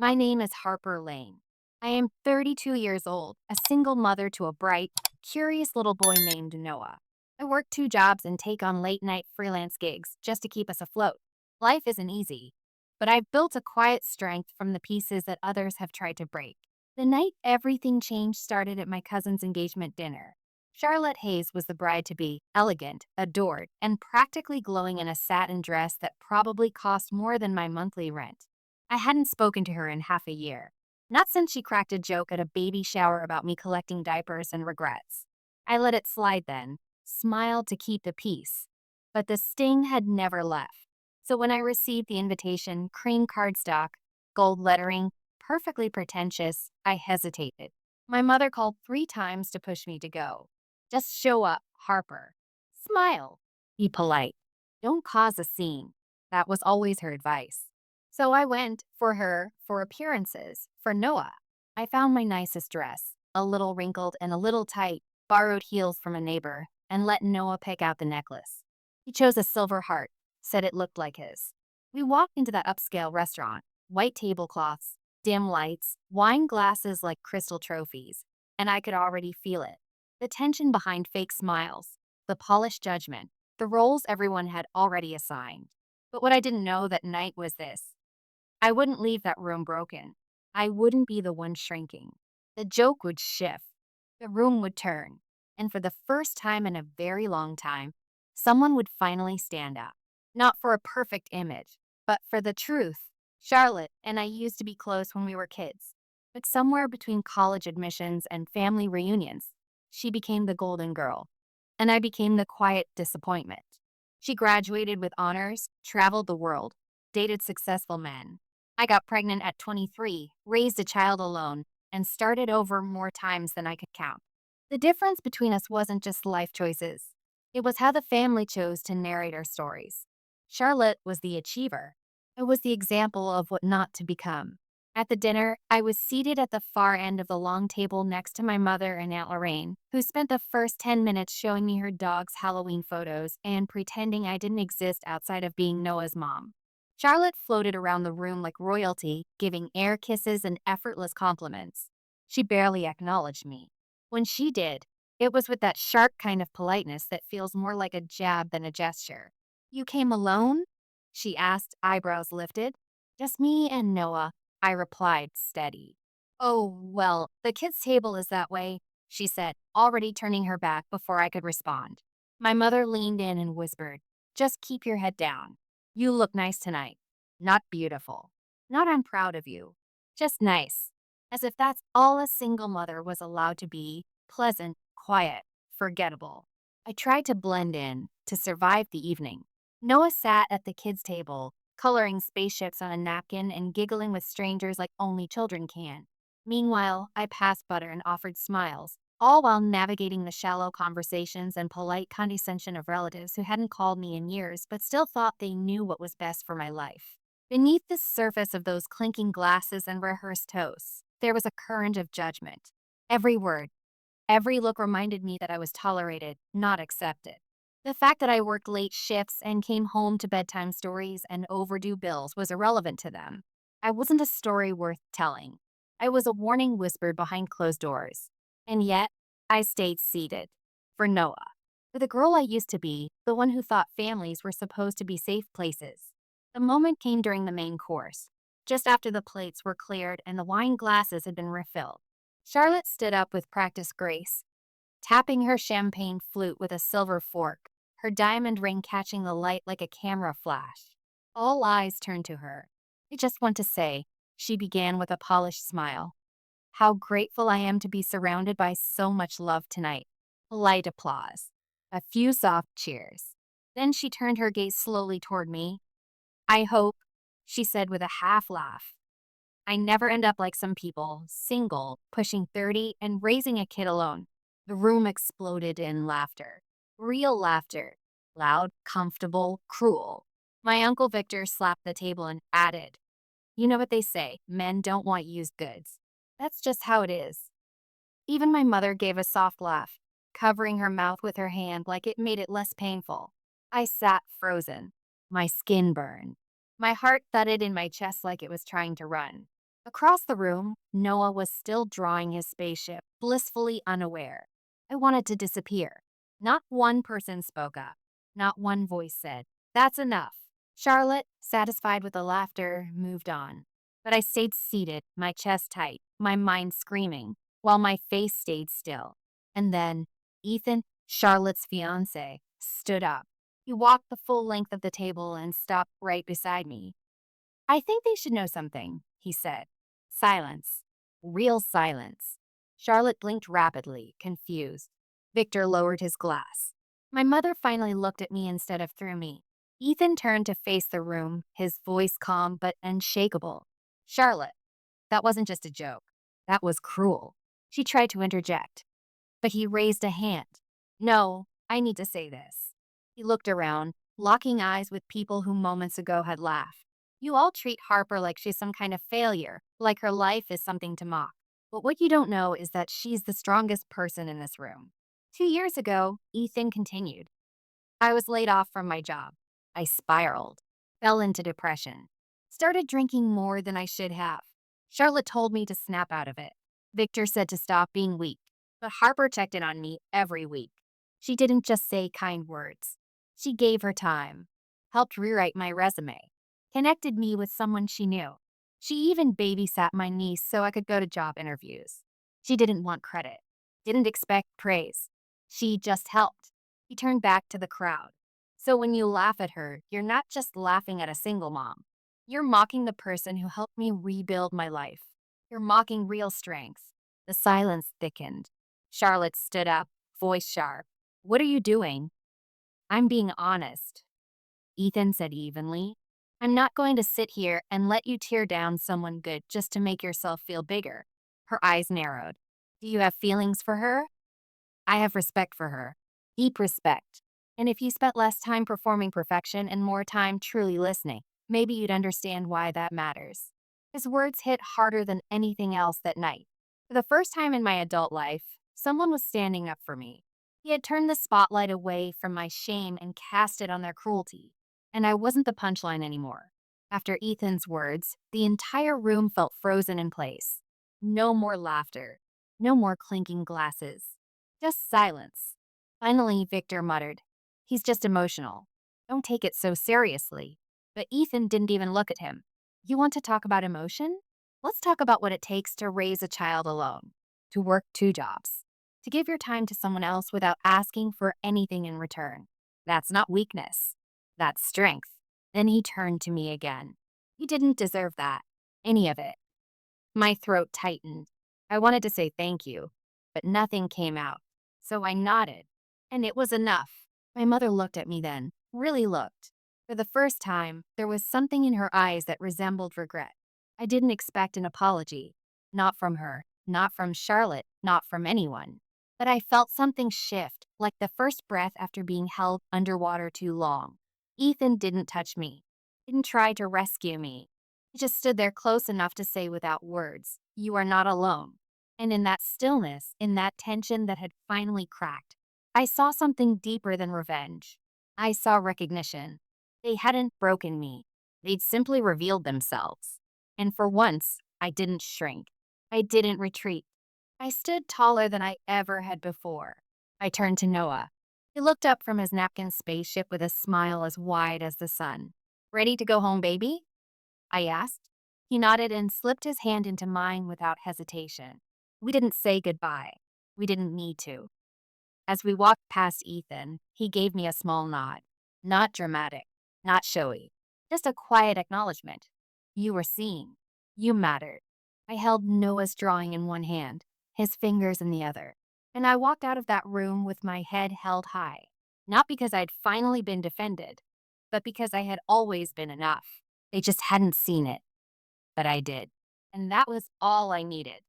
My name is Harper Lane. I am 32 years old, a single mother to a bright, curious little boy named Noah. I work two jobs and take on late night freelance gigs just to keep us afloat. Life isn't easy, but I've built a quiet strength from the pieces that others have tried to break. The night everything changed started at my cousin's engagement dinner. Charlotte Hayes was the bride to be, elegant, adored, and practically glowing in a satin dress that probably cost more than my monthly rent. I hadn't spoken to her in half a year. Not since she cracked a joke at a baby shower about me collecting diapers and regrets. I let it slide then, smiled to keep the peace. But the sting had never left. So when I received the invitation, cream cardstock, gold lettering, perfectly pretentious, I hesitated. My mother called 3 times to push me to go. Just show up, Harper. Smile. Be polite. Don't cause a scene. That was always her advice. So I went for her for appearances. For Noah, I found my nicest dress, a little wrinkled and a little tight, borrowed heels from a neighbor, and let Noah pick out the necklace. He chose a silver heart, said it looked like his. We walked into that upscale restaurant, white tablecloths, dim lights, wine glasses like crystal trophies, and I could already feel it. The tension behind fake smiles, the polished judgment, the roles everyone had already assigned. But what I didn't know that night was this. I wouldn't leave that room broken. I wouldn't be the one shrinking. The joke would shift. The room would turn. And for the first time in a very long time, someone would finally stand up. Not for a perfect image, but for the truth. Charlotte and I used to be close when we were kids. But somewhere between college admissions and family reunions, she became the golden girl. And I became the quiet disappointment. She graduated with honors, traveled the world, dated successful men. I got pregnant at 23, raised a child alone, and started over more times than I could count. The difference between us wasn't just life choices. It was how the family chose to narrate our stories. Charlotte was the achiever. I was the example of what not to become. At the dinner, I was seated at the far end of the long table next to my mother and Aunt Lorraine, who spent the first 10 minutes showing me her dog's Halloween photos and pretending I didn't exist outside of being Noah's mom. Charlotte floated around the room like royalty, giving air kisses and effortless compliments. She barely acknowledged me. When she did, it was with that sharp kind of politeness that feels more like a jab than a gesture. "You came alone?" she asked, eyebrows lifted. "Just me and Noah," I replied, steady. "Oh, well, the kids' table is that way," she said, already turning her back before I could respond. My mother leaned in and whispered, "Just keep your head down. You look nice tonight. Not beautiful. Not I'm proud of you. Just nice." As if that's all a single mother was allowed to be, pleasant, quiet, forgettable. I tried to blend in, to survive the evening. Noah sat at the kids' table, coloring spaceships on a napkin and giggling with strangers like only children can. Meanwhile, I passed butter and offered smiles, all while navigating the shallow conversations and polite condescension of relatives who hadn't called me in years but still thought they knew what was best for my life. Beneath the surface of those clinking glasses and rehearsed toasts, there was a current of judgment. Every word, every look reminded me that I was tolerated, not accepted. The fact that I worked late shifts and came home to bedtime stories and overdue bills was irrelevant to them. I wasn't a story worth telling. I was a warning whispered behind closed doors. And yet, I stayed seated. For Noah. For the girl I used to be, the one who thought families were supposed to be safe places. The moment came during the main course, just after the plates were cleared and the wine glasses had been refilled. Charlotte stood up with practiced grace, tapping her champagne flute with a silver fork, her diamond ring catching the light like a camera flash. All eyes turned to her. "I just want to say," she began with a polished smile, "how grateful I am to be surrounded by so much love tonight." Light applause. A few soft cheers. Then she turned her gaze slowly toward me. "I hope," she said with a half laugh, "I never end up like some people, single, pushing 30, and raising a kid alone." The room exploded in laughter. Real laughter. Loud, comfortable, cruel. My Uncle Victor slapped the table and added, "You know what they say, men don't want used goods. That's just how it is." Even my mother gave a soft laugh, covering her mouth with her hand like it made it less painful. I sat frozen. My skin burned. My heart thudded in my chest like it was trying to run. Across the room, Noah was still drawing his spaceship, blissfully unaware. I wanted to disappear. Not one person spoke up. Not one voice said, "That's enough." Charlotte, satisfied with the laughter, moved on. But I stayed seated, my chest tight, my mind screaming, while my face stayed still. And then Ethan, Charlotte's fiance, stood up. He walked the full length of the table and stopped right beside me. "I think they should know something," he said. Silence. Real silence. Charlotte blinked rapidly, confused. Victor lowered his glass. My mother finally looked at me instead of through me. Ethan turned to face the room, his voice calm but unshakable. "Charlotte, that wasn't just a joke. That was cruel." She tried to interject, but he raised a hand. "No, I need to say this." He looked around, locking eyes with people who moments ago had laughed. "You all treat Harper like she's some kind of failure, like her life is something to mock. But what you don't know is that she's the strongest person in this room." 2 years ago, Ethan continued, I was laid off from my job. I spiraled, fell into depression, started drinking more than I should have. Charlotte told me to snap out of it. Victor said to stop being weak, but Harper checked in on me every week. She didn't just say kind words. She gave her time, helped rewrite my resume, connected me with someone she knew. She even babysat my niece so I could go to job interviews. She didn't want credit, didn't expect praise. She just helped. He turned back to the crowd. "So when you laugh at her, you're not just laughing at a single mom. You're mocking the person who helped me rebuild my life. You're mocking real strength." The silence thickened. Charlotte stood up, voice sharp. "What are you doing?" "I'm being honest," Ethan said evenly. "I'm not going to sit here and let you tear down someone good just to make yourself feel bigger." Her eyes narrowed. "Do you have feelings for her?" "I have respect for her. Deep respect. And if you spent less time performing perfection and more time truly listening, maybe you'd understand why that matters." His words hit harder than anything else that night. For the first time in my adult life, someone was standing up for me. He had turned the spotlight away from my shame and cast it on their cruelty. And I wasn't the punchline anymore. After Ethan's words, the entire room felt frozen in place. No more laughter. No more clinking glasses. Just silence. Finally, Victor muttered, "He's just emotional. Don't take it so seriously." But Ethan didn't even look at him. "You want to talk about emotion? Let's talk about what it takes to raise a child alone, to work 2 jobs, to give your time to someone else without asking for anything in return. That's not weakness. That's strength." Then he turned to me again. "You didn't deserve that. Any of it." My throat tightened. I wanted to say thank you, but nothing came out. So I nodded. And it was enough. My mother looked at me then, really looked. For the first time, there was something in her eyes that resembled regret. I didn't expect an apology. Not from her, not from Charlotte, not from anyone. But I felt something shift, like the first breath after being held underwater too long. Ethan didn't touch me, didn't try to rescue me. He just stood there close enough to say without words, "You are not alone." And in that stillness, in that tension that had finally cracked, I saw something deeper than revenge. I saw recognition. They hadn't broken me. They'd simply revealed themselves. And for once, I didn't shrink. I didn't retreat. I stood taller than I ever had before. I turned to Noah. He looked up from his napkin spaceship with a smile as wide as the sun. "Ready to go home, baby?" I asked. He nodded and slipped his hand into mine without hesitation. We didn't say goodbye. We didn't need to. As we walked past Ethan, he gave me a small nod. Not dramatic, not showy, just a quiet acknowledgement. You were seen. You mattered. I held Noah's drawing in one hand, his fingers in the other, and I walked out of that room with my head held high. Not because I'd finally been defended, but because I had always been enough. They just hadn't seen it, but I did. And that was all I needed.